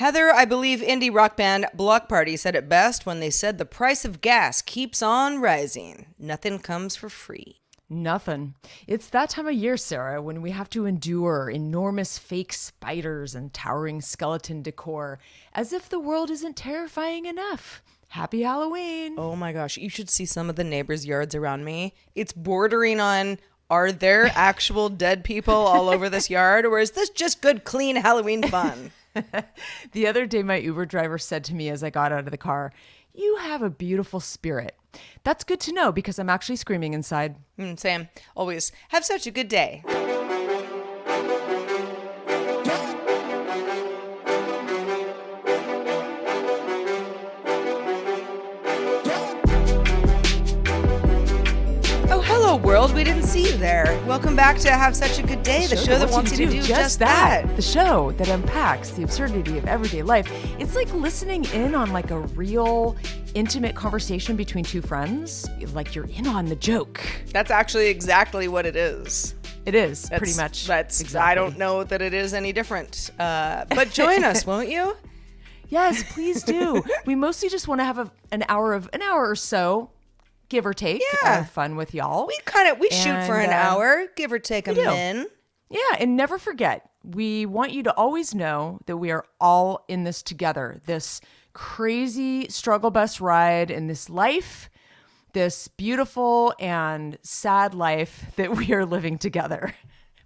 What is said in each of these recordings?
Heather, I believe indie rock band Block Party said it best when they said the price of gas keeps on rising. Nothing comes for free. Nothing. It's that time of year, Sarah, when we have to endure enormous fake spiders and towering skeleton decor, as if the world isn't terrifying enough. Happy Halloween. Oh my gosh, you should see some of the neighbors' yards around me. It's bordering on, are there actual dead people all over this yard, or is this just good, clean Halloween fun? The other day, my Uber driver said to me as I got out of the car, "You have a beautiful spirit." That's good to know because I'm actually screaming inside. Sam, always have such a good day. Hello, world. We didn't see you there. Welcome back to Have Such a Good Day, the show that wants you to do just that. The show that unpacks the absurdity of everyday life. It's like listening in on like a real intimate conversation between two friends. Like you're in on the joke. That's actually exactly what it is. It is, pretty much. Exactly. I don't know that it is any different. But join us, won't you? Yes, please do. We mostly just want to have an hour or so, give or take, of fun with y'all. We shoot for an hour, give or take a min. Yeah, and never forget, we want you to always know that we are all in this together. This crazy struggle bus ride in this life, this beautiful and sad life that we are living together.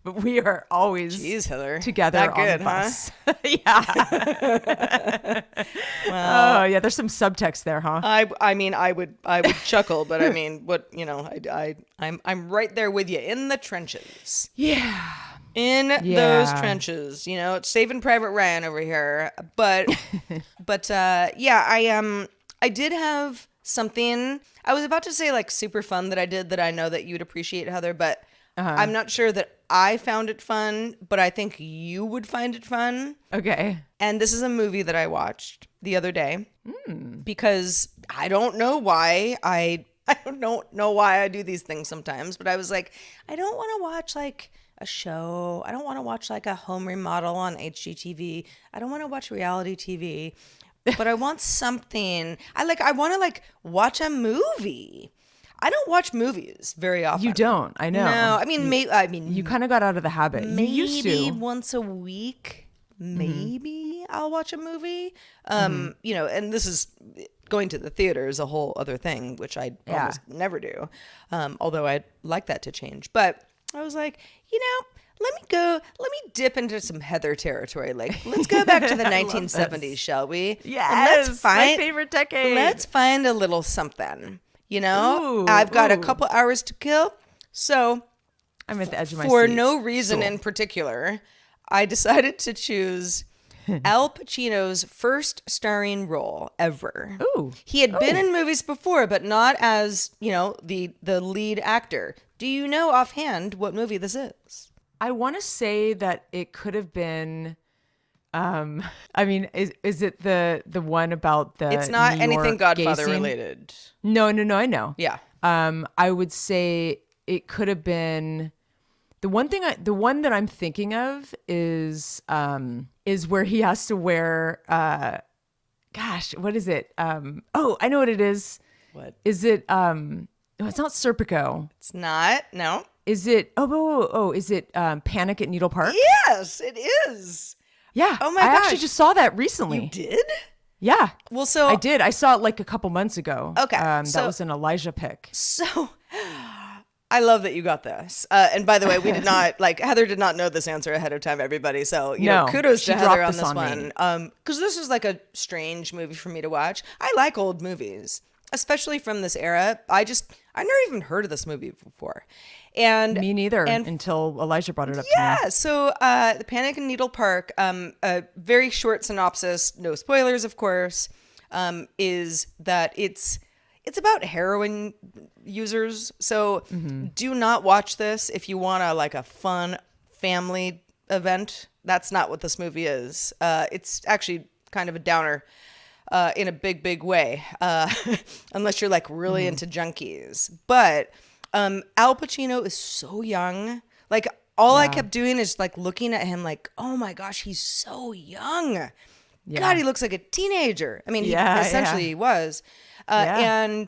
But we are always Heather. together that good, on the bus. Huh? Yeah. Well, oh yeah, there's some subtext there, huh? I mean, I would chuckle, but I mean, what I'm right there with you in the trenches. Yeah. In those trenches, it's Saving Private Ryan over here. But I did have something. I was about to say like super fun that I did that I know that you'd appreciate, Heather, but I'm not sure that I found it fun, but I think you would find it fun. Okay. And this is a movie that I watched the other day because I don't know why I don't know why I do these things sometimes, but I was like, I don't want to watch like a show. I don't want to watch like a home remodel on HGTV. I don't want to watch reality TV, but I want something. I want to like watch a movie. I don't watch movies very often. You don't. I know. No, I mean, you kind of got out of the habit. Maybe you used to. once a week. Maybe I'll watch a movie. And this is going to the theater is a whole other thing, which I almost never do. Although I'd like that to change. But I was like, let me dip into some Heather territory. Like, let's go back to the 1970s, shall we? Yes, my favorite decade. Let's find a little something. I've got a couple hours to kill. So I'm at the edge of my seat. For no reason in particular, I decided to choose Al Pacino's first starring role ever. Ooh. He had been in movies before, but not as, the lead actor. Do you know offhand what movie this is? I want to say that it could have been... is it the one about the It's not New anything York Godfather gay scene? related. No, I know. Yeah. I would say it could have been the one that I'm thinking of is where he has to wear what is it? I know what it is. What? Is it no, it's not Serpico. It's not. No. Is it is it Panic at Needle Park? Yes, it is. Yeah. Oh my gosh. I gosh. actually just saw that recently. You did? Yeah. Well, so I did. I saw it like a couple months ago. Okay. That was an Elijah pick. So I love that you got this. And by the way, we did not Heather did not know this answer ahead of time, everybody. So, kudos to Heather on this one. Because this was like a strange movie for me to watch. I like old movies, especially from this era. I never even heard of this movie before. And me neither until Elijah brought it up to me. Yeah, so the Panic in Needle Park, a very short synopsis, no spoilers, of course, is that it's about heroin users. So do not watch this if you want a fun family event. That's not what this movie is. It's actually kind of a downer in a big, big way, unless you're really into junkies. But Al Pacino is so young. I kept doing is looking at him oh my gosh, he's so young. God, he looks like a teenager. I mean, he essentially he was. And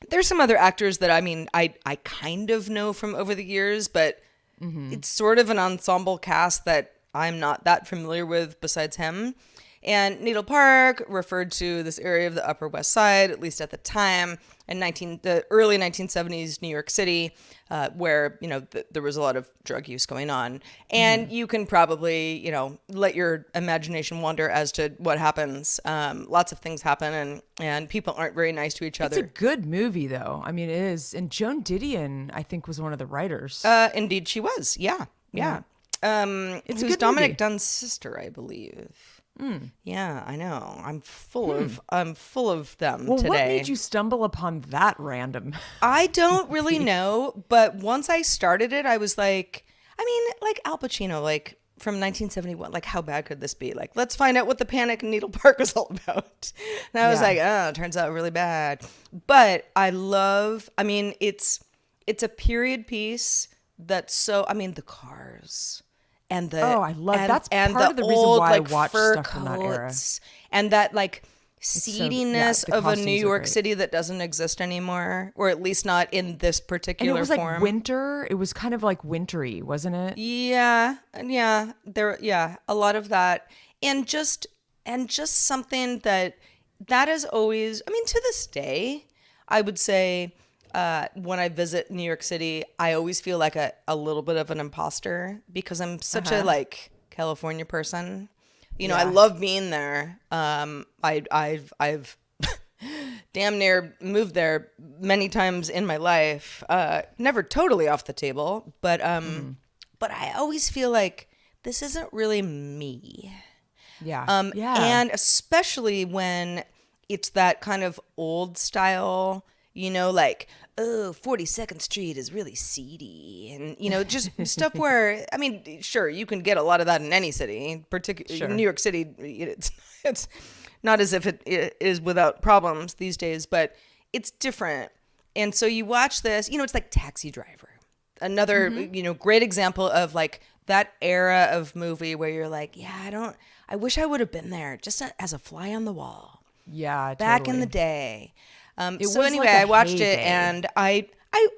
there's some other actors that I kind of know from over the years, but it's sort of an ensemble cast that I'm not that familiar with besides him. And Needle Park referred to this area of the Upper West Side, at least at the time, in the early 1970s New York City, where, there was a lot of drug use going on. And you can probably, let your imagination wander as to what happens. Lots of things happen, and people aren't very nice to each other. It's a good movie, though. I mean, it is. And Joan Didion, I think, was one of the writers. Indeed, she was. Yeah. It's who's a good Dominic movie. Dunn's sister, I believe. Yeah, I know. I'm full of them Well, today. what made you stumble upon that random? I don't really know, but once I started it, I was like, like Al Pacino, like from 1971, like how bad could this be? Like, let's find out what the Panic in Needle Park was all about. And I was like, oh, it turns out really bad. But it's a period piece that's so, the cars. And I love that's and part of the reason old, why I like, watch fur stuff from that era. coats, and that like the seediness of a costumes New are York great. City that doesn't exist anymore, or at least not in this And particular it was form. like winter. It was kind of like wintry, wasn't it? Yeah, a lot of that, and just something that is always. To this day, I would say. When I visit New York City, I always feel like a little bit of an imposter because I'm such a like California person. I love being there. I've damn near moved there many times in my life. Never totally off the table, but I always feel like this isn't really me. Yeah. And especially when it's that kind of old style, like, oh, 42nd Street is really seedy. And, just stuff where, sure, you can get a lot of that in any city, particularly New York City. It's not as if it is without problems these days, but it's different. And so you watch this, it's like Taxi Driver. Another, great example of like that era of movie where you're like, I wish I would have been there just as a fly on the wall. Yeah. Back in totally. the day. It So was anyway, like a I watched it heyday. and I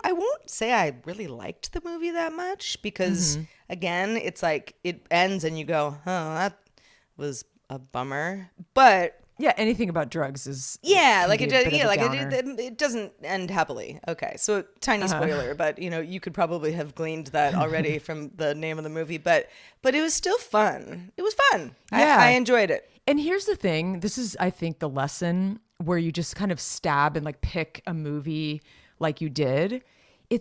won't say I really liked the movie that much because again, it's like it ends and you go, oh, that was a bummer. But Yeah, anything about drugs is like can be a bit of a downer. it doesn't end happily. Okay, so tiny spoiler, but you could probably have gleaned that already from the name of the movie. But it was still fun. It was fun. Yeah. I enjoyed it. And here's the thing. This is, I think, the lesson where you just kind of stab and like pick a movie like you did.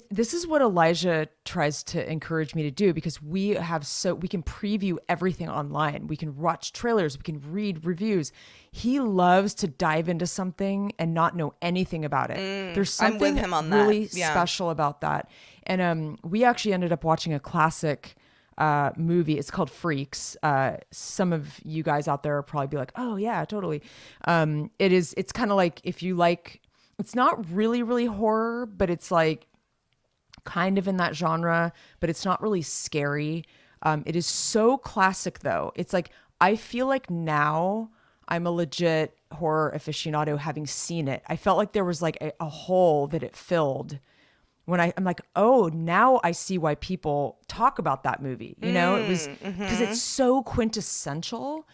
This is what Elijah tries to encourage me to do because we can preview everything online. We can watch trailers. We can read reviews. He loves to dive into something and not know anything about it. There's I'm something with him on that. really Yeah. special about that. And we actually ended up watching a classic movie. It's called Freaks. Some of you guys out there will probably be like, oh yeah, totally. It's kind of like if you like, it's not really, really horror, but it's like kind of in that genre, but it's not really scary. It is so classic though. It's like, I feel like now I'm a legit horror aficionado having seen it. I felt like there was like a hole that it filled when I'm like, oh, now I see why people talk about that movie. It was because it's so quintessential.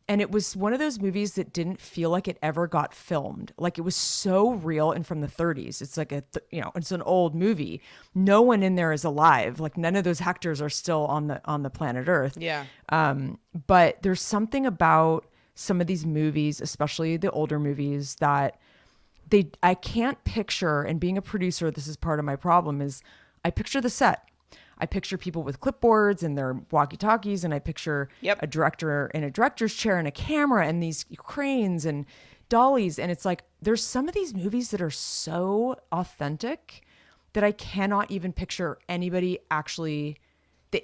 And it was one of those movies that didn't feel like it ever got filmed. Like it was so real and from the 30s. It's like it's an old movie. No one in there is alive. Like none of those actors are still on the planet Earth. Yeah. But there's something about some of these movies, especially the older movies, that I can't picture, and being a producer, this is part of my problem, is I picture the set. I picture people with clipboards and their walkie-talkies, and I picture a director in a director's chair and a camera and these cranes and dollies. And it's like, there's some of these movies that are so authentic that I cannot even picture anybody actually.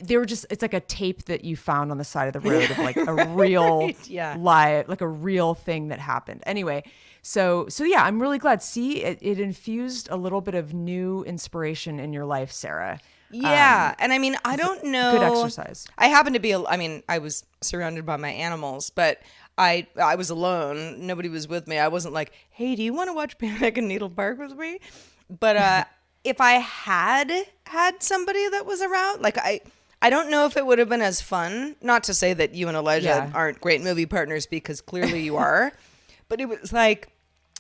They were just, it's like a tape that you found on the side of the road of like a real live, like a real thing that happened. Anyway, so yeah, I'm really glad. See, it infused a little bit of new inspiration in your life, Sarah. Yeah. And I don't know. Good exercise. I happen to be, I was surrounded by my animals, but I was alone. Nobody was with me. I wasn't like, hey, do you want to watch Panic in Needle Park with me? But if I had somebody that was around, like I don't know if it would have been as fun. Not to say that you and Elijah Yeah. aren't great movie partners, because clearly you are. But it was like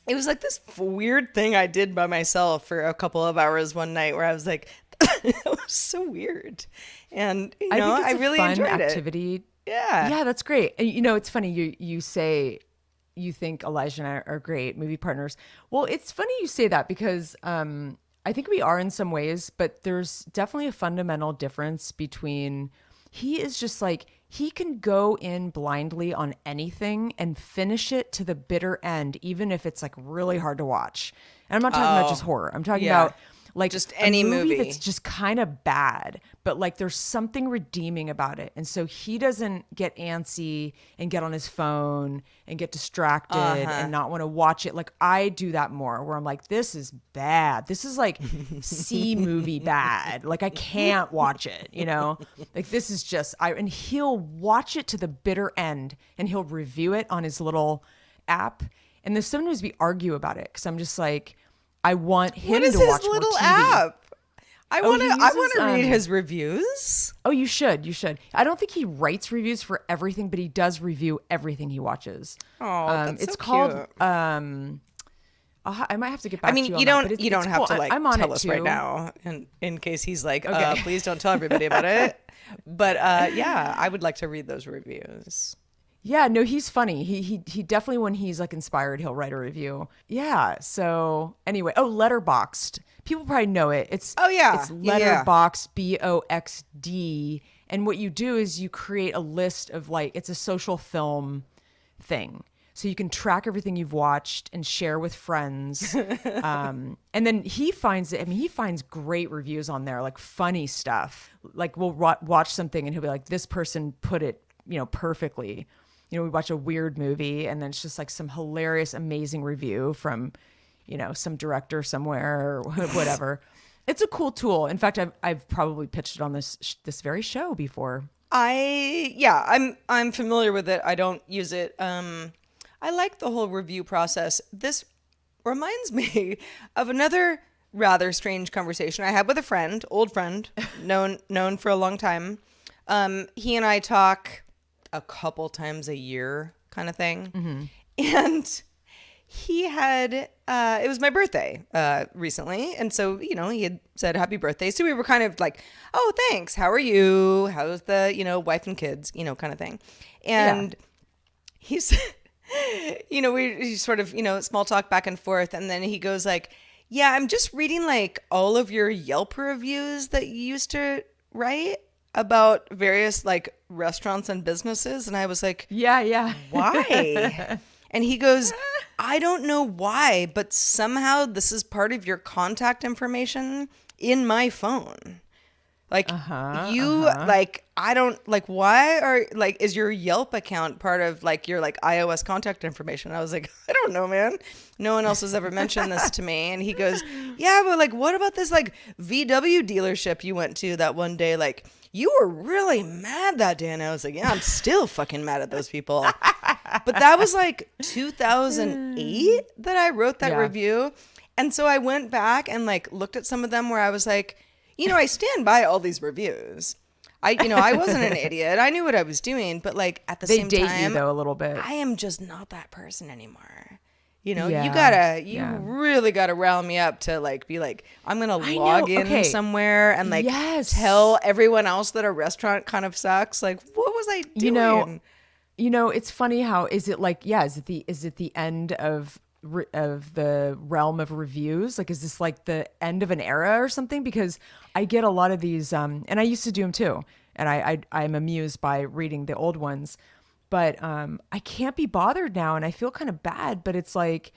this weird thing I did by myself for a couple of hours one night where I was like, that was so weird. And, I think I it's a really fun enjoyed it. activity. Yeah. Yeah, that's great. And it's funny you say you think Elijah and I are great movie partners. Well, it's funny you say that because I think we are in some ways, but there's definitely a fundamental difference between he is just like he can go in blindly on anything and finish it to the bitter end, even if it's like really hard to watch. And I'm not talking about just Oh, horror. I'm talking yeah. about like Just a any movie that's movie. just kind of bad, but like there's something redeeming about it. And so he doesn't get antsy and get on his phone and get distracted and not want to watch it. Like I do that more where I'm like, this is bad. This is like C movie bad. Like I can't watch it, Like this is just and he'll watch it to the bitter end and he'll review it on his little app. And then sometimes we argue about it because I'm just like, I want him What is to his watch more little TV. app? I Oh, want to. he I uses, want to read his reviews. Oh, you should. You should. I don't think he writes reviews for everything, but he does review everything he watches. Oh, that's It's so called. cute. I might have to get I back to mean, you on you that, don't but you don't it's have cool. to like I'm on tell it us too. right now, in case he's like, Okay. please don't tell everybody about it. But yeah, I would like to read those reviews. Yeah, no, he's funny. He definitely, when he's like inspired, he'll write a review. Yeah. So anyway, Letterboxd. People probably know it. Oh yeah, It's yeah. Letterboxd, Boxd. And what you do is you create a list of like it's a social film thing. So you can track everything you've watched and share with friends. And then he finds it. I mean, he finds great reviews on there, like funny stuff. Like we'll watch something and he'll be like, this person put it, perfectly. We watch a weird movie and then it's just like some hilarious, amazing review from, some director somewhere or whatever. It's a cool tool. In fact, I've probably pitched it on this very show before. I'm familiar with it. I don't use it. I like the whole review process. This reminds me of another rather strange conversation I had with a friend, old friend, known for a long time. He and I talk a couple times a year, kind of thing. And he had it was my birthday recently, and so he had said happy birthday, so we were kind of like, oh thanks, how are you, how's the wife and kids, kind of thing. And he said, we sort of small talk back and forth, and then he goes like, yeah, I'm just reading like all of your Yelp reviews that you used to write about various like restaurants and businesses. And I was like, Yeah. why? And he goes, I don't know why, but somehow this is part of your contact information in my phone. Like like, I don't like, why are like, is your Yelp account part of like your like iOS contact information? I was like, I don't know, man. No one else has ever mentioned this to me. And he goes, yeah, but like, what about this like VW dealership you went to that one day? Like, you were really mad that day. And I was like, yeah, I'm still fucking mad at those people. But that was like 2008 that I wrote that review. And so I went back and like looked at some of them where I was like, I stand by all these reviews. I wasn't an idiot. I knew what I was doing, but like at the They same date time, you though a little bit. I am just not that person anymore. Yeah, You really gotta rile me up to like be like, I'm gonna log in Okay. somewhere and like Yes. tell everyone else that a restaurant kind of sucks. Like, what was I doing? It's funny how is it like, is it the end of the realm of reviews? Like, is this like the end of an era or something? Because I get a lot of these, and I used to do them too. And I'm amused by reading the old ones, but I can't be bothered now. And I feel kind of bad, but it's like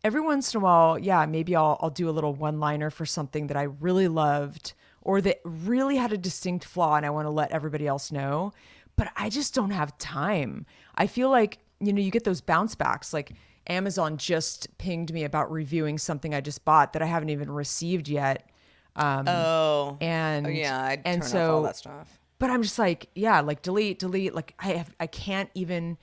every once in a while, maybe I'll do a little one-liner for something that I really loved or that really had a distinct flaw and I want to let everybody else know. But I just don't have time. I feel like, you get those bounce backs. Like Amazon just pinged me about reviewing something I just bought that I haven't even received yet. And I'd turn off all that stuff. But I'm just like, like delete. Like I can't even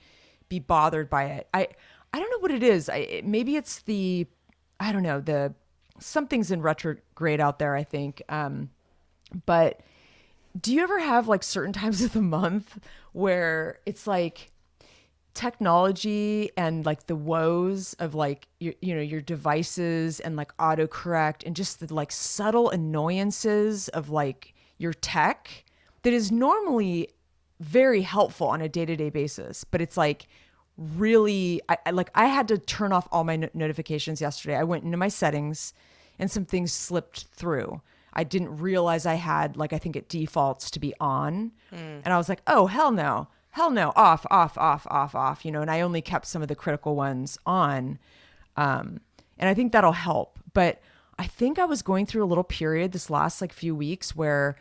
be bothered by it. I don't know what it is. Maybe it's I don't know, something's in retrograde out there, I think. But do you ever have like certain times of the month where it's like technology and like the woes of like your devices and like autocorrect and just the like subtle annoyances of like your tech that is normally very helpful on a day-to-day basis, but it's like really I had to turn off all my notifications yesterday. I went into my settings and some things slipped through. I didn't realize I had, like, I think it defaults to be on. And I was like, oh, hell no, off, and I only kept some of the critical ones on. And I think that'll help. But I think I was going through a little period this last like few weeks where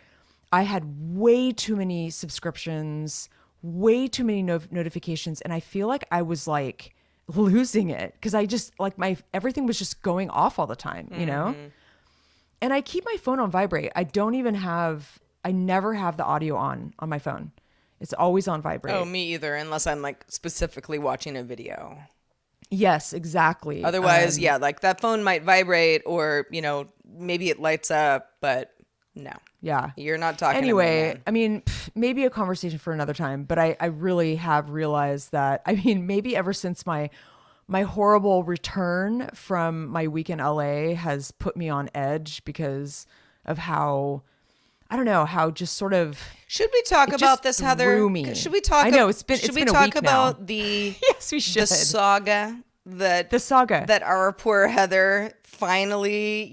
I had way too many subscriptions, way too many notifications. And I feel like I was like losing it because I just like everything was just going off all the time, you know? And I keep my phone on vibrate. I never have the audio on my phone. It's always on vibrate. Oh, me either, unless I'm like specifically watching a video. Yes, exactly. Otherwise, yeah, like that phone might vibrate or, maybe it lights up, but no. Yeah. You're not talking anyway, to me, I mean, maybe a conversation for another time, but I really have realized that, I mean, maybe ever since my horrible return from my week in LA has put me on edge because of how, I don't know, how just sort of. Should we talk about this, Heather? Should we talk? I know it's been. Should It's we been talk a week about now. the Yes, we should. the saga that our poor Heather finally,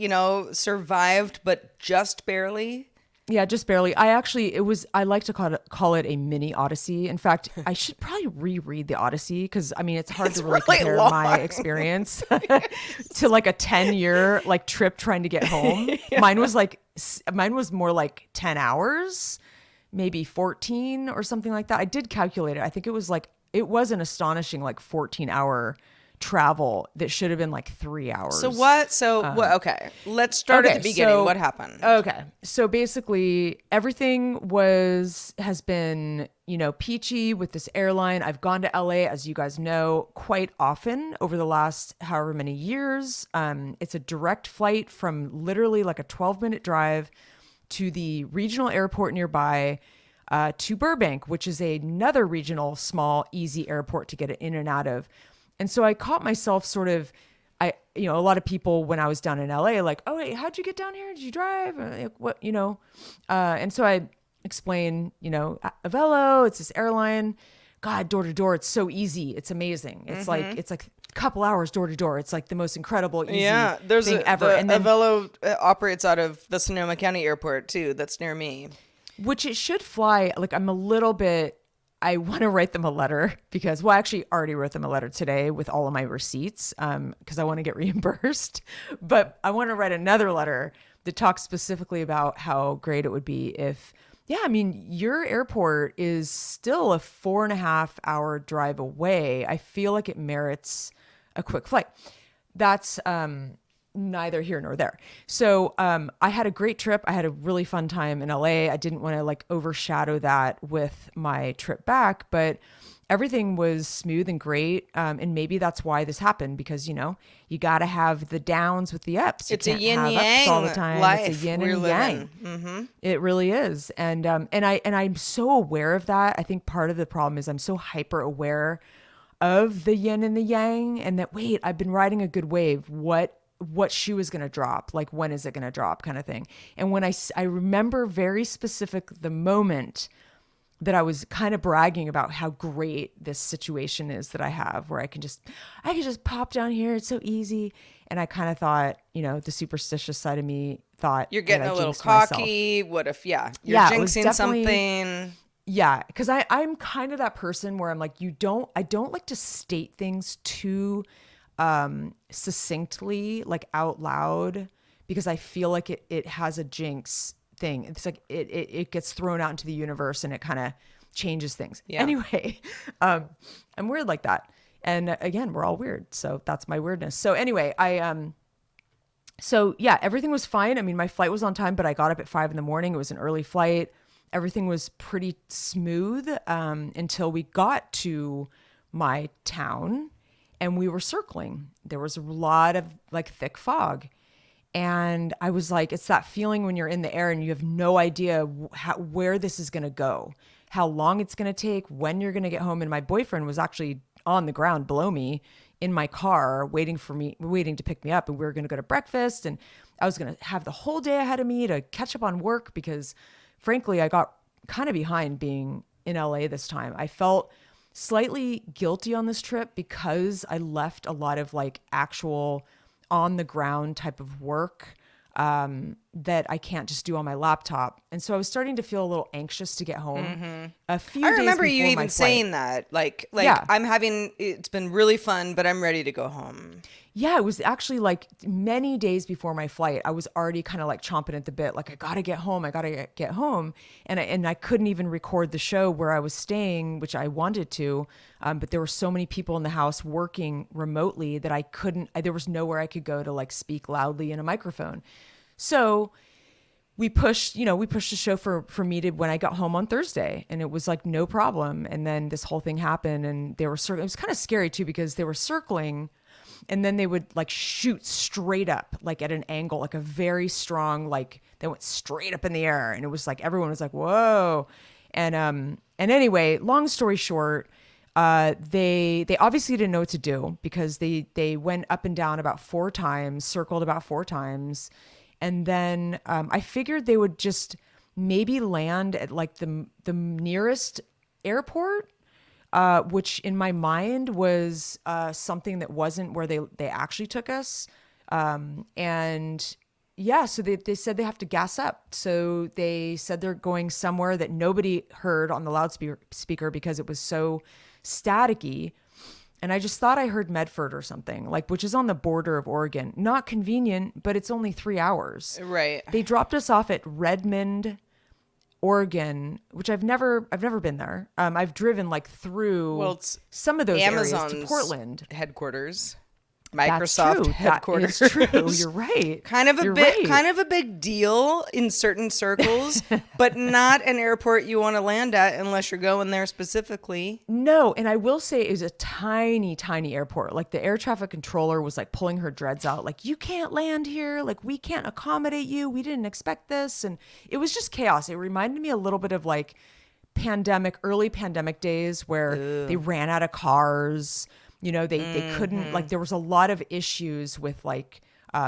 survived, but just barely. Yeah, just barely. I like to call it a mini Odyssey. In fact, I should probably reread the Odyssey because I mean, it's hard to really compare long. my experience to like a 10-year like trip trying to get home. Yeah. Mine was more like 10 hours, maybe 14 or something like that. I did calculate it. I think it was an astonishing like 14-hour travel that should have been like 3 hours. Okay, let's start at the beginning. What happened? Okay, so basically everything has been peachy with this airline. I've gone to LA, as you guys know, quite often over the last however many years. It's a direct flight from literally like a 12-minute drive to the regional airport nearby, to Burbank, which is another regional small easy airport to get it in and out of. And so I caught myself sort of, a lot of people when I was down in LA, like, oh, wait, how'd you get down here? Did you drive? Like, what, and so I explained, Avelo, it's this airline. God, door to door, it's so easy. It's amazing. It's like a couple hours door to door. It's like the most incredible, easy thing ever. And then Avelo operates out of the Sonoma County Airport too. That's near me. Which it should fly. Like I want to write them a letter because, well, I actually already wrote them a letter today with all of my receipts because I want to get reimbursed. But I want to write another letter that talks specifically about how great it would be if, your airport is still a 4.5-hour drive away. I feel like it merits a quick flight. That's neither here nor there. So I had a great trip. I had a really fun time in LA. I didn't want to like overshadow that with my trip back, but everything was smooth and great. And maybe that's why this happened because, you got to have the downs with the ups. It's a yin-yang all the time. Life. It's a yin and yang. Mm-hmm. It really is. And I'm so aware of that. I think part of the problem is I'm so hyper aware of the yin and the yang and that, wait, I've been riding a good wave. What shoe is going to drop, like when is it going to drop kind of thing. And when I remember very specific the moment that I was kind of bragging about how great this situation is that I have where I can just pop down here. It's so easy. And I kind of thought, the superstitious side of me thought you're getting a little cocky. Myself. What if, you're jinxing something. Yeah. Cause I'm kind of that person where I'm like, I don't like to state things too succinctly, like out loud, because I feel like it has a jinx thing. It's like it gets thrown out into the universe and it kind of changes things. Yeah. Anyway, I'm weird like that. And again, we're all weird. So that's my weirdness. So anyway, everything was fine. I mean, my flight was on time, but I got up at 5 a.m. It was an early flight. Everything was pretty smooth, until we got to my town and we were circling. There was a lot of like thick fog. And I was like, it's that feeling when you're in the air and you have no idea where this is going to go, how long it's going to take, when you're going to get home. And my boyfriend was actually on the ground below me in my car waiting to pick me up. And we were going to go to breakfast. And I was going to have the whole day ahead of me to catch up on work because frankly, I got kind of behind being in LA this time. I felt slightly guilty on this trip because I left a lot of like actual on the ground type of work that I can't just do on my laptop. And so I was starting to feel a little anxious to get home. A few days I remember before you my even flight. saying that. Like Yeah. it's been really fun, but I'm ready to go home. Yeah, it was actually like many days before my flight. I was already kind of like chomping at the bit, like I gotta get home. Get home, and I couldn't even record the show where I was staying, which I wanted to, but there were so many people in the house working remotely that I couldn't. There was nowhere I could go to like speak loudly in a microphone. So we pushed the show for me to when I got home on Thursday, and it was like no problem. And then this whole thing happened, and they were it was kind of scary too because they were circling. And then they would like shoot straight up, like at an angle, like a very strong, like they went straight up in the air. And it was like, everyone was like, whoa. And anyway, long story short, they obviously didn't know what to do because they went up and down about 4 times, circled about 4 times. And then I figured they would just maybe land at like the nearest airport. Which in my mind was something that wasn't where they actually took us. And yeah, so they said they have to gas up. So they said they're going somewhere that nobody heard on the loudspeaker because it was so staticky. And I just thought I heard Medford or something, like, which is on the border of Oregon. Not convenient, but it's only 3 hours. Right. They dropped us off at Redmond, Oregon, which I've never been there. I've driven like through It's some of those Amazon's areas to Portland. headquarters. That's Microsoft true. headquarters. That is true. You're right. Kind of a big deal in certain circles, but not an airport you want to land at unless you're going there specifically. No, and I will say it was a tiny, tiny airport. Like the air traffic controller was like pulling her dreads out. Like, you can't land here. Like, we can't accommodate you. We didn't expect this. And it was just chaos. It reminded me a little bit of like early pandemic days where they ran out of cars. You know, they couldn't, like, there was a lot of issues with like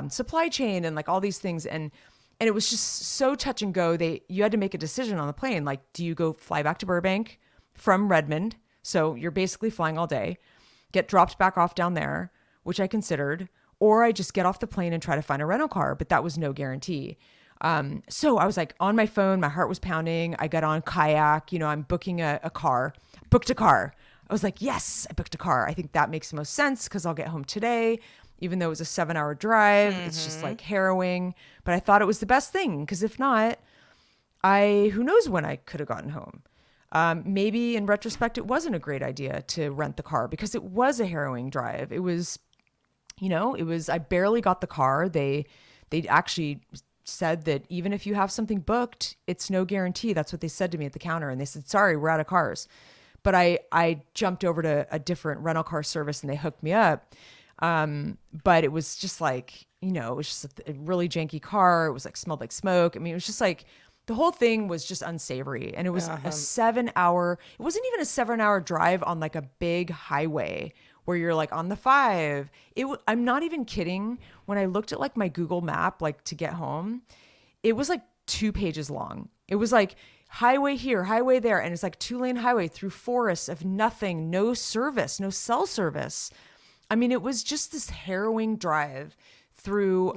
supply chain and like all these things. And it was just so touch and go. You had to make a decision on the plane. Like, do you go fly back to Burbank from Redmond? So you're basically flying all day, get dropped back off down there, which I considered, or I just get off the plane and try to find a rental car, but that was no guarantee. So I was like on my phone, my heart was pounding. I got on Kayak, I'm booking booked a car. I was like, yes, I booked a car. I think that makes the most sense because I'll get home today, even though it was a 7-hour drive. It's just like harrowing, but I thought it was the best thing because if not, who knows when I could have gotten home. Maybe in retrospect, it wasn't a great idea to rent the car because it was a harrowing drive. It was, I barely got the car. They actually said that even if you have something booked, it's no guarantee. That's what they said to me at the counter. And they said, sorry, we're out of cars. But I jumped over to a different rental car service and they hooked me up. But it was just like, it was just a really janky car. It was like smelled like smoke. I mean, it was just like the whole thing was just unsavory. And it was it wasn't even a 7-hour drive on like a big highway where you're like on the 5. I'm not even kidding. When I looked at like my Google map, like to get home, it was like 2 pages long. It was like highway here, highway there. And it's like 2-lane highway through forests of nothing, no service, no cell service. I mean, it was just this harrowing drive through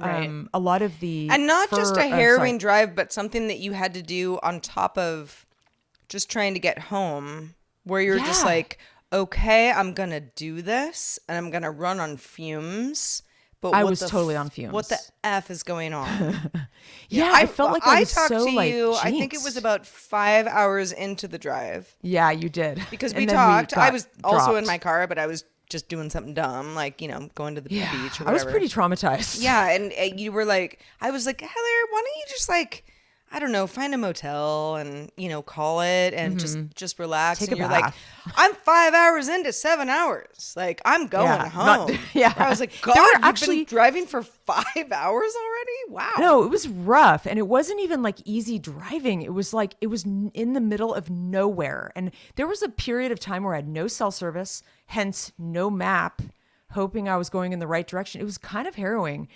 a lot of the... And not just a harrowing drive, but something that you had to do on top of just trying to get home, where you're just like, okay, I'm going to do this and I'm going to run on fumes. But I was totally on fumes. What the F is going on? I felt like I was talked so to like you. I think it was about 5 hours into the drive. Yeah, you did. Because we talked. I was also in my car, but I was just doing something dumb, like, going to the beach or whatever. I was pretty traumatized. Yeah, and you were like, I was like, Heather, why don't you just like, I don't know, find a motel and, call it and just relax. Take And a you're bath. like, I'm 5 hours into 7 hours. Like, I'm going Yeah, home. yeah. I was like, God, There were you've actually been driving for 5 hours already? Wow. No, it was rough. And it wasn't even like easy driving. It was like, it was in the middle of nowhere. And there was a period of time where I had no cell service, hence no map, hoping I was going in the right direction. It was kind of harrowing.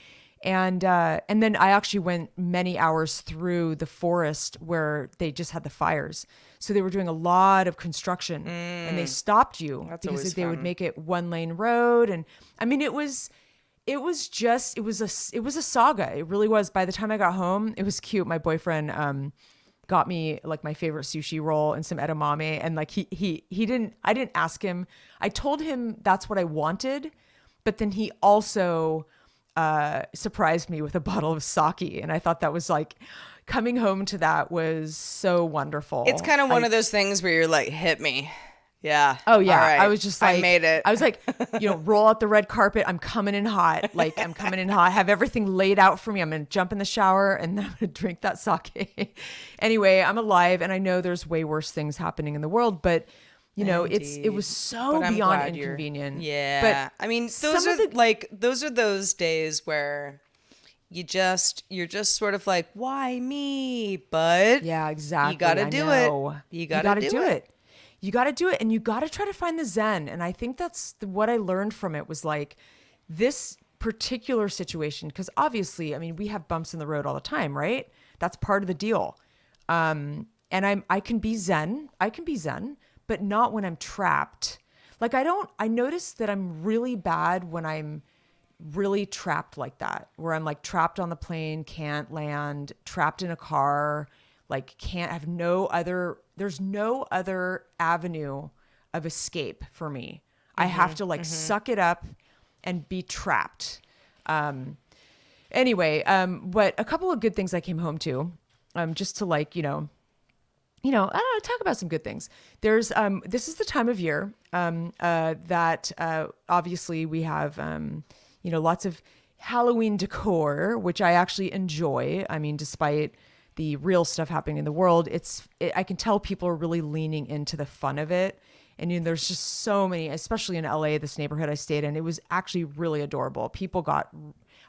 And then I actually went many hours through the forest where they just had the fires. So they were doing a lot of construction and they stopped you That's because always they would fun. make it 1-lane road. And I mean, it was a saga. It really was. By the time I got home, it was cute. My boyfriend got me like my favorite sushi roll and some edamame, and like he didn't. I didn't ask him. I told him that's what I wanted, but then he also surprised me with a bottle of sake, and I thought that was like coming home to that was so wonderful. It's kind of one of those things where you're like, hit me. Yeah. Oh yeah. All right. I was just like, I made it. I was like, roll out the red carpet. I'm coming in hot. Like I'm coming in hot. Have everything laid out for me. I'm going to jump in the shower and then I'm going to drink that sake. Anyway, I'm alive and I know there's way worse things happening in the world, but it was so But I'm beyond glad you're- inconvenient. Yeah. But I mean, some those of are those days where you're just sort of like, why me? But yeah, exactly. You got to I do know. it. You got to do it. You got to do it and you got to try to find the zen. And I think that's what I learned from it was like this particular situation. Cause obviously, I mean, we have bumps in the road all the time, right? That's part of the deal. And I can be zen, but not when I'm trapped. Like I notice that I'm really bad when I'm really trapped like that, where I'm like trapped on the plane, can't land, trapped in a car, like can't have there's no other avenue of escape for me. I have to like suck it up and be trapped. Anyway, but a couple of good things I came home to, just to like, I don't know, talk about some good things. There's, this is the time of year, that, obviously we have, lots of Halloween decor, which I actually enjoy. I mean, despite the real stuff happening in the world, I can tell people are really leaning into the fun of it. And there's just so many, especially in LA, this neighborhood I stayed in, it was actually really adorable.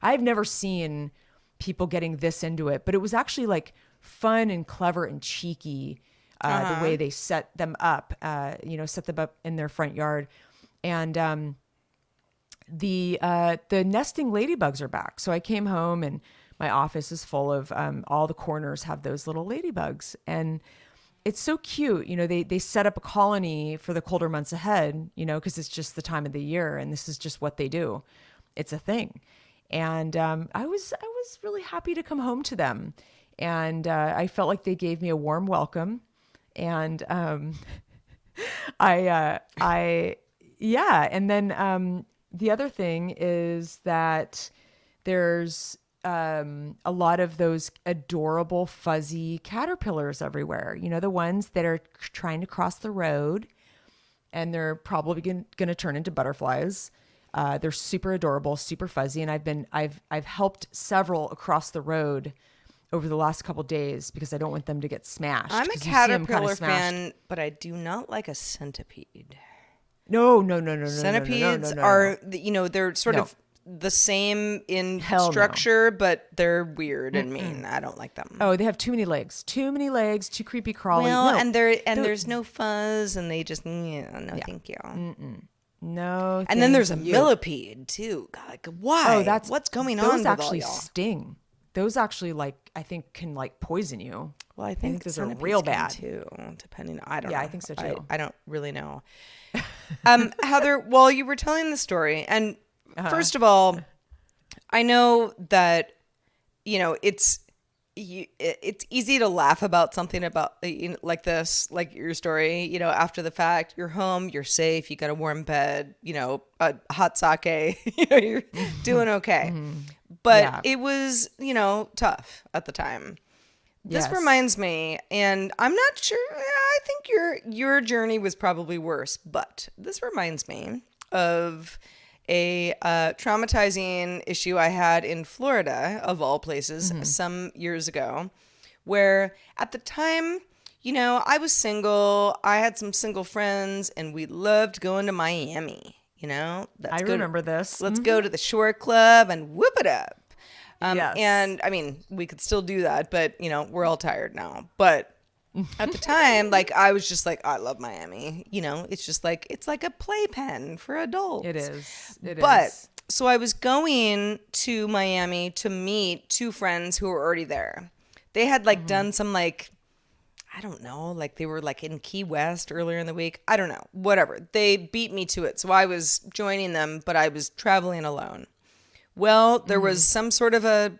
I've never seen people getting this into it, but it was actually like fun and clever and cheeky, the way they set them up in their front yard. And, the nesting ladybugs are back. So I came home and my office is full of, all the corners have those little ladybugs and it's so cute. They set up a colony for the colder months ahead, cause it's just the time of the year and this is just what they do. It's a thing. And, I was really happy to come home to them and, I felt like they gave me a warm welcome and, yeah. And then, the other thing is that there's a lot of those adorable fuzzy caterpillars everywhere. The ones that are trying to cross the road and they're probably going to turn into butterflies. They're super adorable, super fuzzy. And I've helped several across the road over the last couple days because I don't want them to get smashed. I'm a caterpillar fan, but I do not like a centipede. No. Centipedes are, they're sort of the same in Hell structure, but they're weird and mean. I don't like them. Oh, they have too many legs, too creepy crawly. Well, No, there's no fuzz, and they just thank you. no. And then there's a thank you. millipede too. God, like, why? Oh, what's going on? Those with actually all y'all? sting. Those actually I think can poison you. Well, I think those are centipedes real can bad too. Depending, I don't know. Yeah, I think so too. I don't really know. Heather, while you were telling the story, and first of all, I know that it's easy to laugh about something about like this, like your story. After the fact, you're home, you're safe, you got a warm bed, a hot sake, you're doing okay. But Yeah. it was tough at the time. This Yes. reminds me, and I'm not sure. I think your journey was probably worse, but this reminds me of a traumatizing issue I had in Florida, of all places, some years ago, where at the time, I was single. I had some single friends, and we loved going to Miami. I remember this. Let's go to the Shore Club and whoop it up. Yes. And I mean, we could still do that, but we're all tired now. But at the time, like I was just like, I love Miami. It's just like it's like a playpen for adults. It is. But so I was going to Miami to meet two friends who were already there. They had like done some like, I don't know, like they were like in Key West earlier in the week. I don't know, whatever. They beat me to it. So I was joining them, but I was traveling alone. Well, there was some sort of a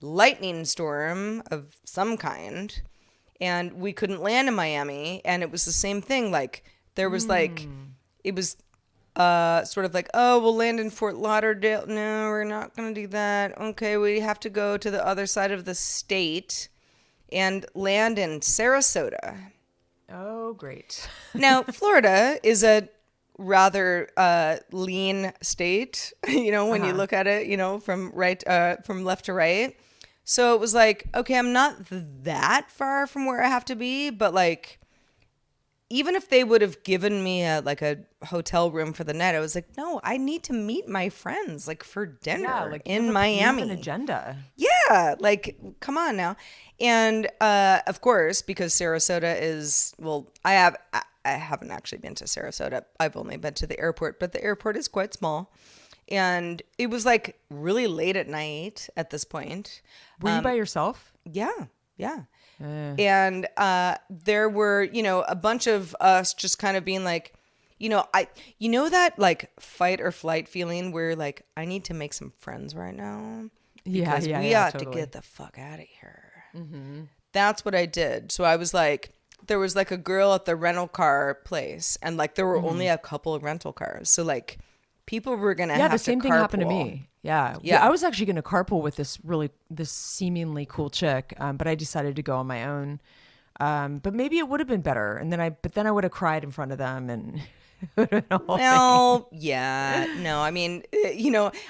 lightning storm of some kind, and we couldn't land in Miami. And it was the same thing. Like there was like, it was sort of like, oh, we'll land in Fort Lauderdale. No, we're not going to do that. Okay, we have to go to the other side of the state and land in Sarasota. Oh, great. Now, Florida is a rather lean state, when you look at it, from left to right. So it was like, okay, I'm not that far from where I have to be, but like, even if they would have given me a hotel room for the night, I was like, no, I need to meet my friends like for dinner in Miami. You have an agenda. Yeah, like come on now. And of course, because Sarasota is, well, I haven't actually been to Sarasota. I've only been to the airport, but the airport is quite small. And it was like really late at night at this point. Were you by yourself? Yeah. And there were, a bunch of us just kind of being like, that like fight or flight feeling where like, I need to make some friends right now because we ought to get the fuck out of here. Mm-hmm. That's what I did. So I was like, there was like a girl at the rental car place and like there were only a couple of rental cars. So like people were going to have to carpool. Yeah, the same thing happened to me. Yeah. I was actually going to carpool with this seemingly cool chick, but I decided to go on my own. But maybe it would have been better. And then I would have cried in front of them and well, yeah, no, I mean,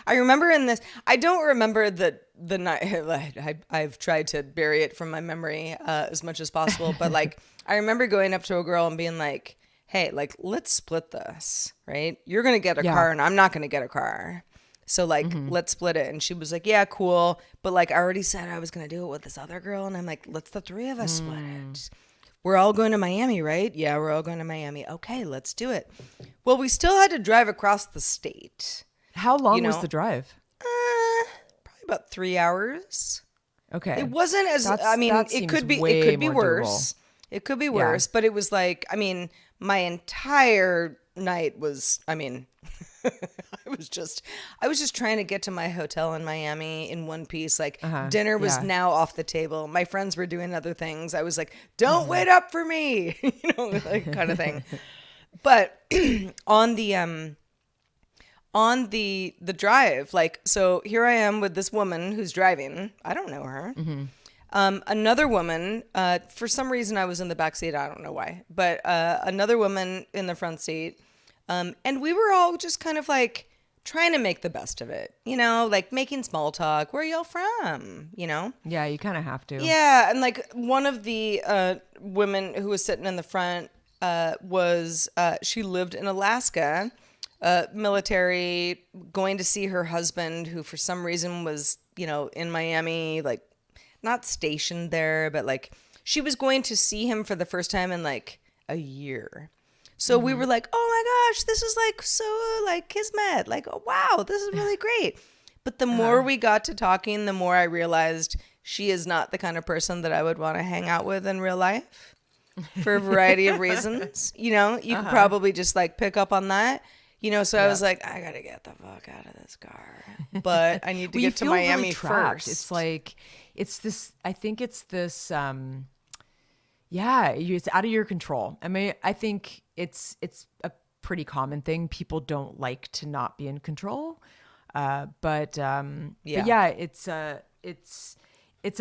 I remember in this, I don't remember the night. I've tried to bury it from my memory as much as possible, but like, I remember going up to a girl and being like, hey, like, let's split this, right? You're going to get a car and I'm not going to get a car. So like, let's split it. And she was like, yeah, cool. But like, I already said I was going to do it with this other girl. And I'm like, let's the three of us split it. We're all going to Miami, right? Yeah, we're all going to Miami. Okay, let's do it. Well, we still had to drive across the state. How long was the drive? Probably about 3 hours. Okay. It wasn't as, it could be worse. It could be worse, but it was like, my entire night was, I was just trying to get to my hotel in Miami in one piece. Like dinner was now off the table. My friends were doing other things. I was like, don't wait up for me, like kind of thing. But on the drive, like, so here I am with this woman who's driving. I don't know her. Another woman, for some reason I was in the back seat. I don't know why, but another woman in the front seat. And we were all just kind of like trying to make the best of it, like making small talk. Where are y'all from? Yeah, you kind of have to. Yeah. And like one of the women who was sitting in the front she lived in Alaska, military, going to see her husband who for some reason was, in Miami, like not stationed there, but like she was going to see him for the first time in like a year. So we were like, oh my gosh, this is like so like kismet. Like, oh, wow, this is really great. But the more we got to talking, the more I realized she is not the kind of person that I would want to hang out with in real life for a variety of reasons. You could probably just like pick up on that. So I was like, I got to get the fuck out of this car. But I need to get to Miami really first. It's like, I think it's this, it's out of your control. I think it's a pretty common thing. People don't like to not be in control. But it's a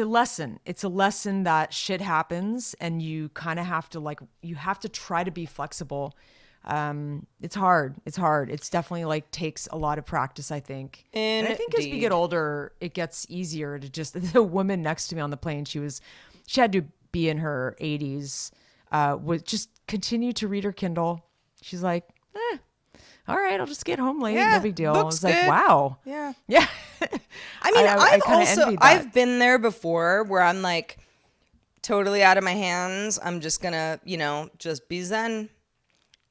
lesson. It's a lesson that shit happens and you kind of have to you have to try to be flexible. It's hard. It's definitely like takes a lot of practice, I think. And I think as we get older, it gets easier to just, the woman next to me on the plane, she was she had to be in her 80s, would just continue to read her Kindle. She's like, all right, I'll just get home late. No Yeah, big deal. I book's was like, good. wow. Yeah. Yeah. I mean, I kind of envied that. I've been there before where I'm like totally out of my hands. I'm just gonna, just be zen.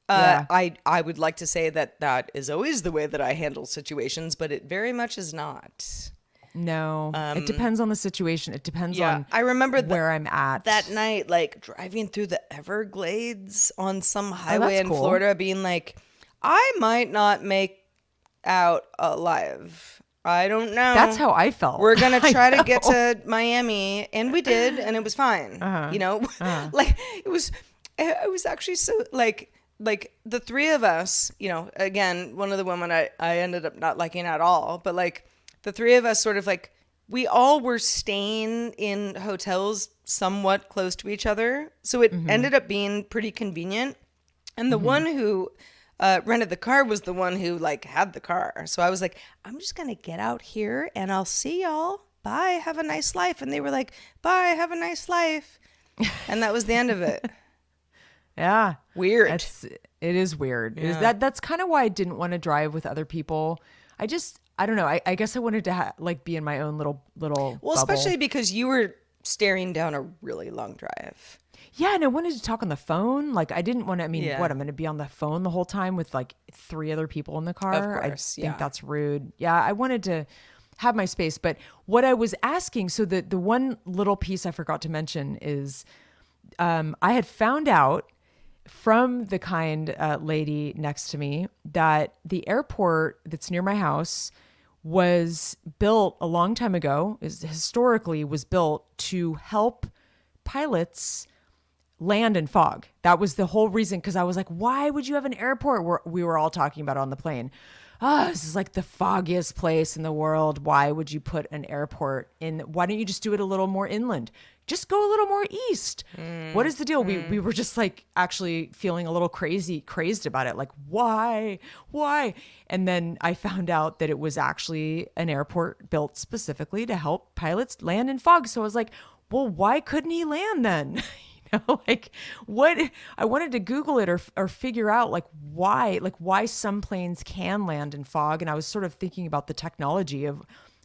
Yeah. I would like to say that that is always the way that I handle situations, but it very much is not. No, it depends on the situation. It depends on I remember where I'm at. that night, like driving through the Everglades on some highway in cool. Florida, being like, I might not make out alive. I don't know. That's how I felt. We're gonna try to get to Miami, and we did, and it was fine. Like it was actually so like the three of us. Again, one of the women I ended up not liking at all, but like the three of us sort of like we all were staying in hotels somewhat close to each other, so it ended up being pretty convenient. And the one who rented the car was the one who like had the car. So I was like, I'm just going to get out here and I'll see y'all. Bye. Have a nice life. And they were like, bye. Have a nice life. And that was the end of it. Yeah. Weird. It is weird. Yeah. That's kind of why I didn't want to drive with other people. I don't know. I guess I wanted to be in my own little Well, bubble. especially because you were staring down a really long drive. Yeah, and I wanted to talk on the phone. Like, I didn't want to, Yeah. I'm going to be on the phone the whole time with like 3 other people in the car. Of course, I think yeah. that's rude. Yeah, I wanted to have my space. But what I was asking, so the one little piece I forgot to mention is I had found out from the kind lady next to me that the airport that's near my house was built a long time ago, historically was built to help pilots land in fog. That was the whole reason, because I was like, why would you have an airport? We were all talking about it on the plane. This is like the foggiest place in the world. Why would you put an airport in? Why don't you just do it a little more inland? Just go a little more east. What is the deal? We were just like actually feeling a little crazed about it. Like, why? And then I found out that it was actually an airport built specifically to help pilots land in fog. So I was like, well, why couldn't he land then? Like what I wanted to Google it or figure out why some planes can land in fog. And I was sort of thinking about the technology of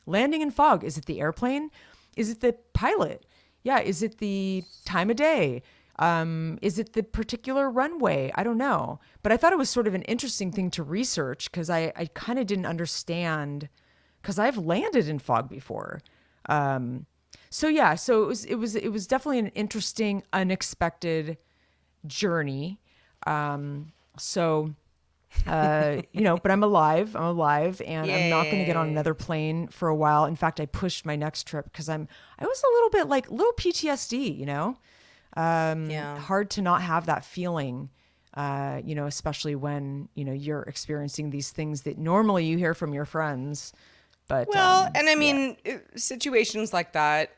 landing in fog. Is it the airplane? Is it the pilot? Yeah. Is it the time of day? Is it the particular runway? I don't know. But I thought it was sort of an interesting thing to research because I kind of didn't understand, because I've landed in fog before. So it was definitely an interesting, unexpected journey. But I'm alive, and I'm not going to get on another plane for a while. In fact, I pushed my next trip because I was a little bit like little PTSD, hard to not have that feeling, especially when, you're experiencing these things that normally you hear from your friends. But, situations like that,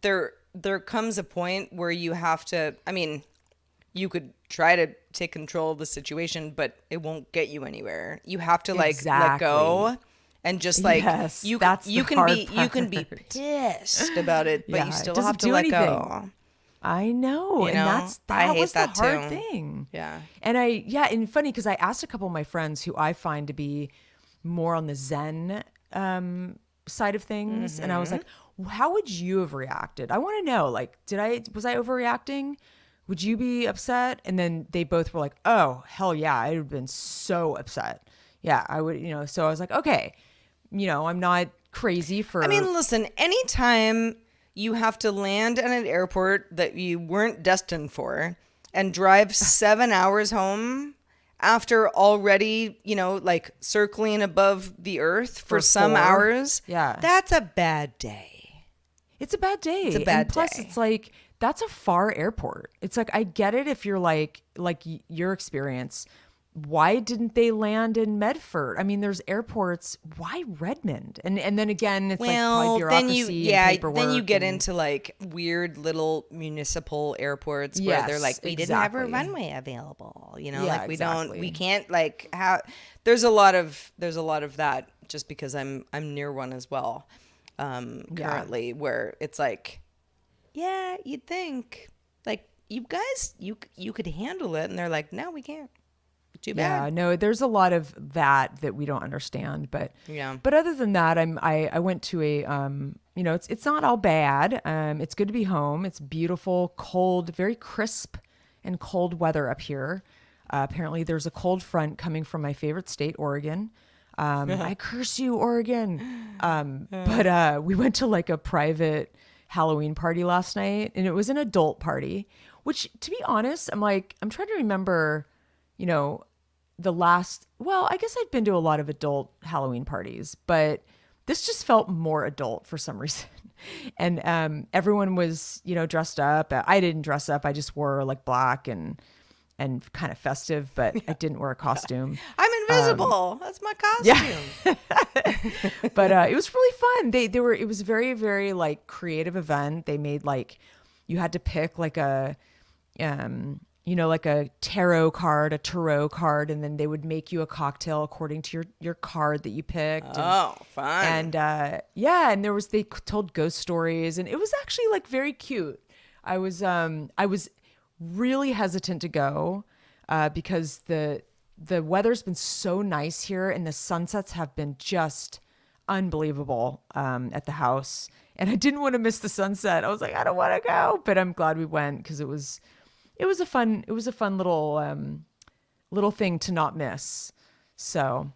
there comes a point where you have to, you could try to take control of the situation, but it won't get you anywhere. You have to let go and just you can be pissed about it, but you still have to let go. I know. And that was the hard thing. Yeah. And funny, because I asked a couple of my friends who I find to be more on the Zen side of things. And I was like, how would you have reacted? I want to know, was I overreacting? Would you be upset? And then they both were like, oh, hell yeah. I'd have been so upset. Yeah, I would, so I was like, okay, I'm not crazy for. Listen, anytime you have to land at an airport that you weren't destined for and drive 7 hours home after already, circling above the earth for some 4 hours. Yeah. That's a bad day. It's a bad day. It's a bad and plus, day. it's like, that's a far airport. It's like, I get it if you're like your experience. Why didn't they land in Medford? There's airports. Why Redmond? And then again, it's probably bureaucracy and paperwork. Then you get into weird little municipal airports where they're like, we didn't have a runway available. We can't have. There's a lot of that just because I'm near one as well. Currently, where it's like, yeah, you'd think like you guys, you could handle it, and they're like, no, we can't. Too Yeah, bad. no, there's a lot of that we don't understand, Yeah. but other than that, I went to a you know, it's not all bad. It's good to be home. It's beautiful, cold, very crisp and cold weather up here. Apparently there's a cold front coming from my favorite state, Oregon. I curse you, Oregon. But we went to like a private Halloween party last night, and it was an adult party, which to be honest, I'm trying to remember, you know, well, I guess I've been to a lot of adult Halloween parties, but this just felt more adult for some reason. And everyone was, you know, dressed up. I didn't dress up. I just wore like black and kind of festive, but I didn't wear a costume. I'm invisible. That's my Yeah. costume. But it was really fun. It was a very, very like creative event. They made like, you had to pick like you know, like a tarot card, and then they would make you a cocktail according to your card that you picked. Oh, fun. And yeah, and they told ghost stories, and it was actually like very cute. I was really hesitant to go because the weather's been so nice here, and the sunsets have been just unbelievable at the house. And I didn't want to miss the sunset. I was like, I don't want to go, but I'm glad we went because it was a fun little thing to not miss. So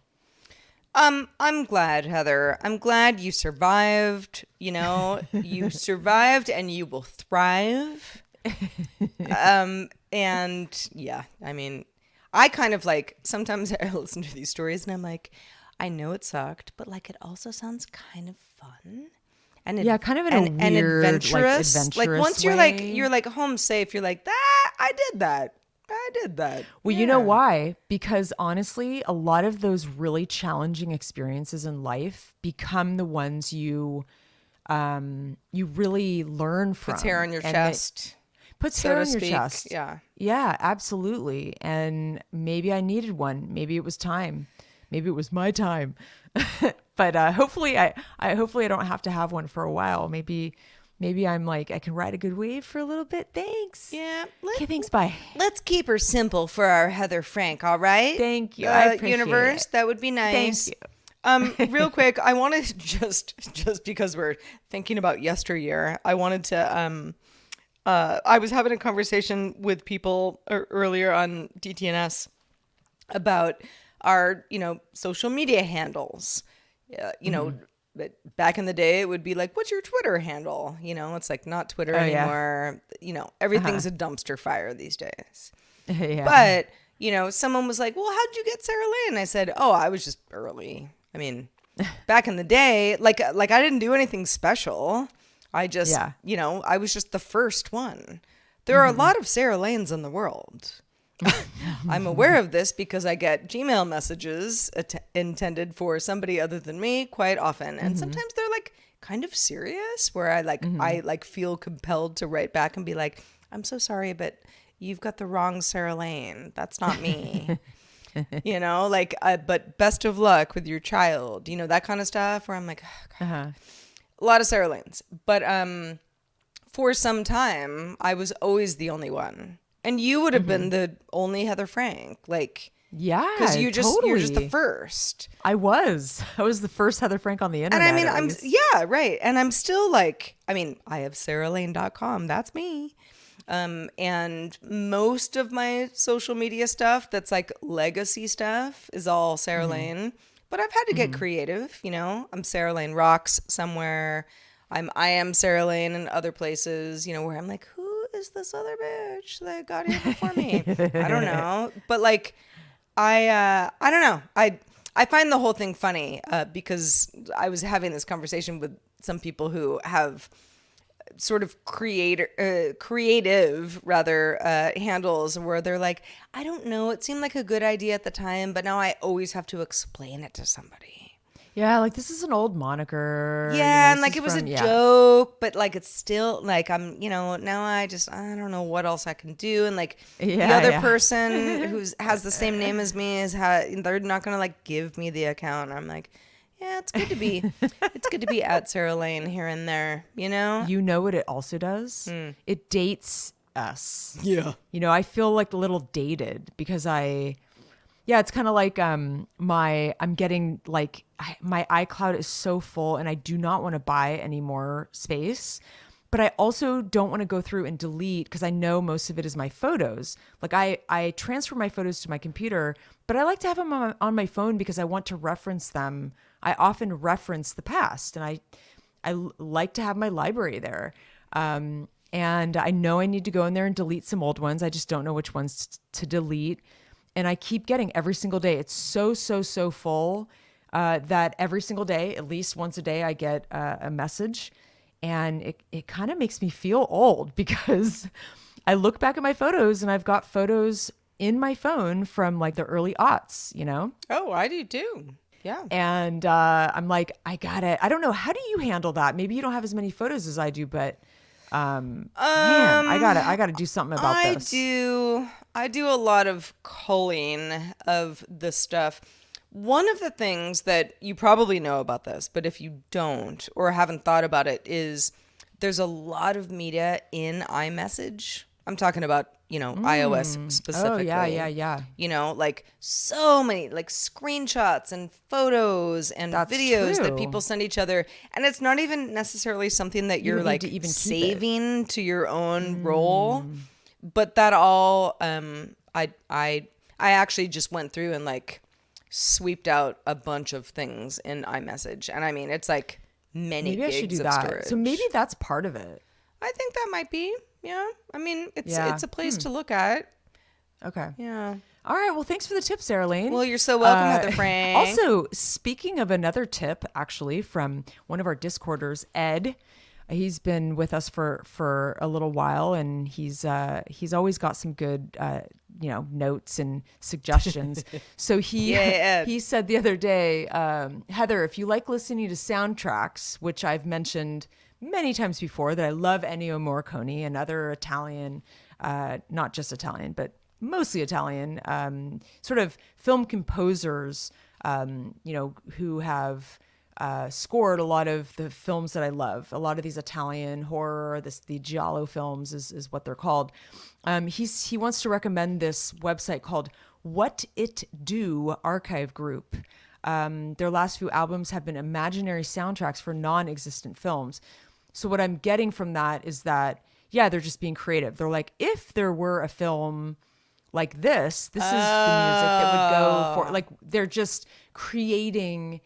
I'm glad, Heather. I'm glad you survived. You know, you survived and you will thrive. And yeah, I mean, I kind of like, sometimes I listen to these stories and I'm like, I know it sucked, but like it also sounds kind of fun. And yeah, kind of in a and weird, adventurous. Like once you're way. like home safe, you're like, that I did that. I did that. Well, you Yeah. know why? Because honestly, a lot of those really challenging experiences in life become the ones you really learn from. Puts hair on your And chest. puts so hair to on your speak. chest. Yeah. Yeah, absolutely. And maybe I needed one. Maybe it was time. Maybe it was my time. But hopefully I hopefully I don't have to have one for a while. Maybe I'm like, I can ride a good wave for a little bit. Thanks. Yeah. Okay, thanks. Bye. Let's keep her simple for our Heather Frank, all right? Thank you. I appreciate universe, it. that would be nice. Thank you. Real quick, I want to just because we're thinking about yesteryear, I wanted to I was having a conversation with people earlier on DTNS about our, social media handles. You know, but back in the day, it would be like, what's your Twitter handle? It's like not Twitter Oh, yeah. anymore. Everything's a dumpster fire these days. Yeah. But, someone was like, well, how'd you get Sarah Lane? I said, oh, I was just early. I mean, back in the day, like I didn't do anything special. I just, I was just the first one. There are a lot of Sarah Lanes in the world. I'm aware of this because I get Gmail messages intended for somebody other than me quite often. And sometimes they're like kind of serious where I feel compelled to write back and be like, I'm so sorry, but you've got the wrong Sarah Lane. That's not me. But best of luck with your child, that kind of stuff where I'm like, oh, God. A lot of Sarah Lanes. But for some time, I was always the only one. And you would have been the only Heather Frank, yeah, because you're just the first. I was the first Heather Frank on the internet. And I mean, yeah, right. And I'm still I have SarahLane.com. That's me. And most of my social media stuff that's like legacy stuff is all Sarah Lane. But I've had to get creative. I'm Sarah Lane Rocks somewhere. I am Sarah Lane in other places. Where I'm like, who is this other bitch that got here before me? I don't know. But I don't know. I find the whole thing funny because I was having this conversation with some people who have sort of creative handles where they're like, I don't know, it seemed like a good idea at the time, but now I always have to explain it to somebody. Yeah, like this is an old moniker. Yeah, and it was a joke, but it's still I'm, now I don't know what else I can do. And the other person who has the same name as me they're not gonna give me the account. And I'm like, Yeah, it's good to be. It's good to be at Sarah Lane here and there. You know. You know what it also does? It dates us. Yeah. I feel like a little dated because yeah, it's kind of like I'm getting like my iCloud is so full and I do not want to buy any more space. But I also don't want to go through and delete because I know most of it is my photos. Like I transfer my photos to my computer, but I like to have them on my phone because I want to reference them. I often reference the past, and I like to have my library there. And I know I need to go in there and delete some old ones. I just don't know which ones to delete. And I keep getting every single day. It's so full that every single day, at least once a day, I get a message. And it kind of makes me feel old because I look back at my photos and I've got photos in my phone from like the early aughts, Oh, I do too. Yeah. And I'm like, I got it. I don't know. How do you handle that? Maybe you don't have as many photos as I do, but man, I gotta do something about this. I do a lot of culling of this stuff. One of the things that you probably know about this, but if you don't or haven't thought about it, is there's a lot of media in iMessage. I'm talking about, iOS specifically. Oh, yeah. Like so many like screenshots and photos and That's videos that true. people send each other. And it's not even necessarily something that you're don't like need to even keep saving to your own role. But that all, I actually just went through and like sweeped out a bunch of things in iMessage. And I mean, it's like many Maybe I gigs should do of that. storage. So maybe that's part of it. I think that might be. Yeah. I mean, it's Yeah. a place to look at. Okay. Yeah. All right. Well, thanks for the tip, Sarah Lane. Well, you're so welcome, Heather Frank. Also, speaking of another tip, actually, from one of our Discorders, Ed. He's been with us for a little while, and he's always got some good notes and suggestions. So he said the other day, Heather, if you like listening to soundtracks, which I've mentioned many times before, that I love Ennio Morricone and other Italian, not just Italian, but mostly Italian, sort of film composers, who have scored a lot of the films that I love. A lot of these Italian horror, the giallo films is what they're called. He wants to recommend this website called What It Do Archive Group. Their last few albums have been imaginary soundtracks for non-existent films. So what I'm getting from that is that, yeah, they're just being creative. They're like, if there were a film like this is the music that would go for, like, they're just creating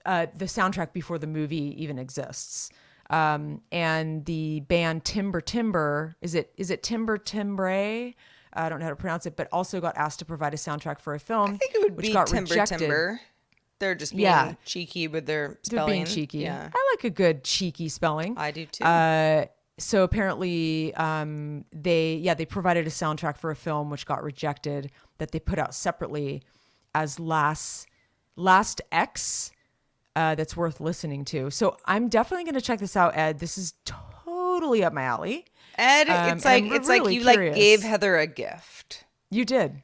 the soundtrack before the movie even exists. And the band Timber, is it Timber Timbre? I don't know how to pronounce it, but also got asked to provide a soundtrack for a film. I think it would which be got Timber rejected. They're just being cheeky with their spelling. They're being cheeky. Yeah. I like a good cheeky spelling. I do too. So apparently, they provided a soundtrack for a film which got rejected that they put out separately as Last X. That's worth listening to. So I'm definitely going to check this out, Ed. This is totally up my alley. Ed, it's like you like gave Heather a gift. You did.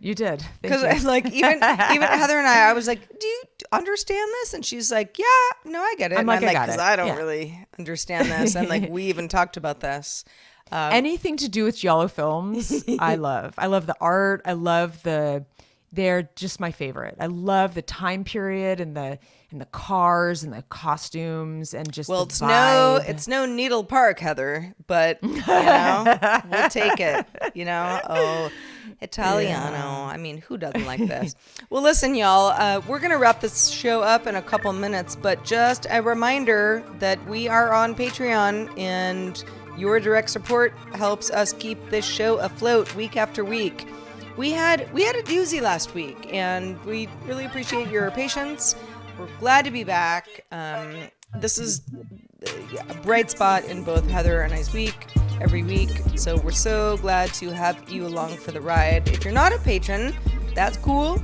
Because like even Heather and I was like, do you understand this? And she's like, yeah, no, I get it. I'm like, I got because it. I don't really understand this. And like we even talked about this. Anything to do with giallo films, I love. I love the art. I love they're just my favorite. I love the time period and the cars and the costumes and just the vibe. It's no Needle Park, Heather, but we'll take it. Oh, Italiano. Yeah. I mean, who doesn't like this? Well, listen, y'all, we're gonna wrap this show up in a couple minutes, but just a reminder that we are on Patreon, and your direct support helps us keep this show afloat week after week. We had a doozy last week, and we really appreciate your patience. We're glad to be back. This is a bright spot in both Heather and I's week every week, so we're so glad to have you along for the ride. If you're not a patron, that's cool.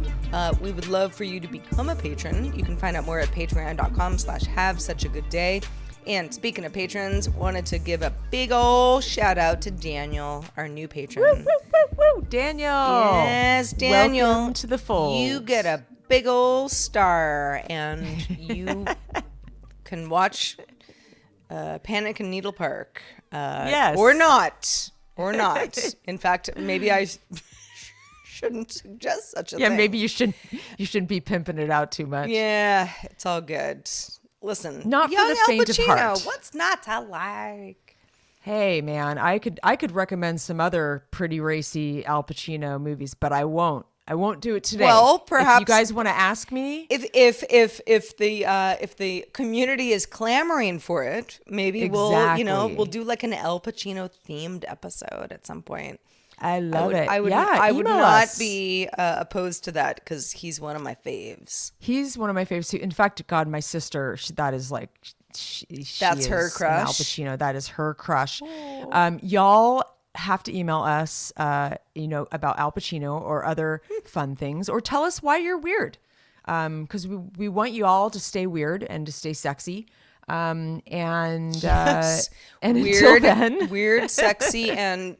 We would love for you to become a patron. You can find out more at patreon.com/havesuchagoodday. And speaking of patrons, wanted to give a big ol' shout out to Daniel, our new patron. Woo, woo, woo, woo. Daniel. Yes, Daniel. Welcome to the fold. You get a big old star, and you can watch Panic in Needle Park. Yes. Or not. Or not. In fact, maybe I shouldn't suggest such a thing. Yeah, maybe you shouldn't be pimping it out too much. Yeah, it's all good. Listen, Not for young the Al faint of Pacino, heart. what's not to like? Hey man, I could recommend some other pretty racy Al Pacino movies, but I won't. I won't do it today. Well, perhaps if you guys want to ask me, if the community is clamoring for it, maybe we'll do like an Al Pacino themed episode at some point. I love it. I would email not us. be opposed to that because he's one of my faves. He's one of my favorites too. In fact, God, my sister, that is like, she That's her is an Al crush? Pacino. That is her crush. Y'all have to email us, about Al Pacino or other fun things, or tell us why you're weird. Because we want you all to stay weird and to stay sexy. Yes. And Weird, until then, weird, sexy, and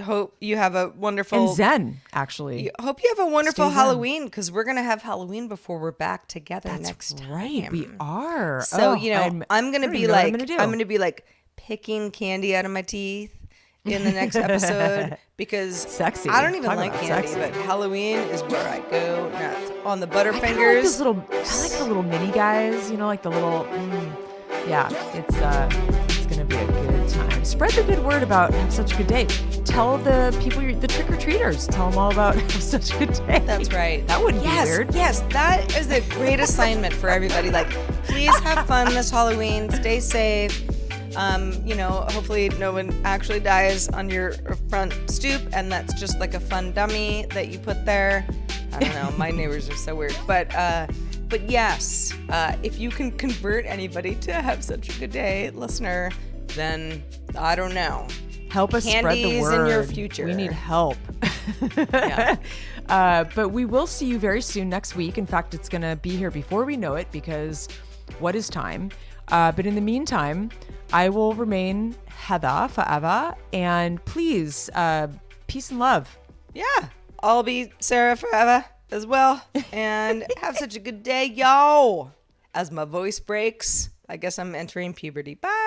hope you have a wonderful. and Zen, actually. Hope you have a wonderful Stay zen. Halloween because we're gonna have Halloween before we're back together next time. Right, we are. So I I'm gonna don't be even know what like I'm gonna do. picking candy out of my teeth in the next episode because Sexy. I don't even Talk like about candy, sexy. but Halloween is where I go nuts. On the I kinda like Butterfingers. I like the little mini guys, like the little, yeah, it's going to be a good time. Spread the good word about Have Such a Good Day. Tell the people, the trick-or-treaters, tell them all about Have Such a Good Day. That's right. That wouldn't be weird. Yes, that is a great assignment for everybody. Like, please have fun this Halloween. Stay safe. Hopefully no one actually dies on your front stoop, and that's just like a fun dummy that you put there. I don't know. My neighbors are so weird, but yes, if you can convert anybody to Have Such a Good Day, listener, then I don't know. Help us spread the Candy's word. in your future. We need help. Yeah. But we will see you very soon next week. In fact, it's going to be here before we know it because what is time? But in the meantime, I will remain Heather forever. And please, peace and love. Yeah, I'll be Sarah forever as well. And have such a good day, yo. As my voice breaks, I guess I'm entering puberty. Bye.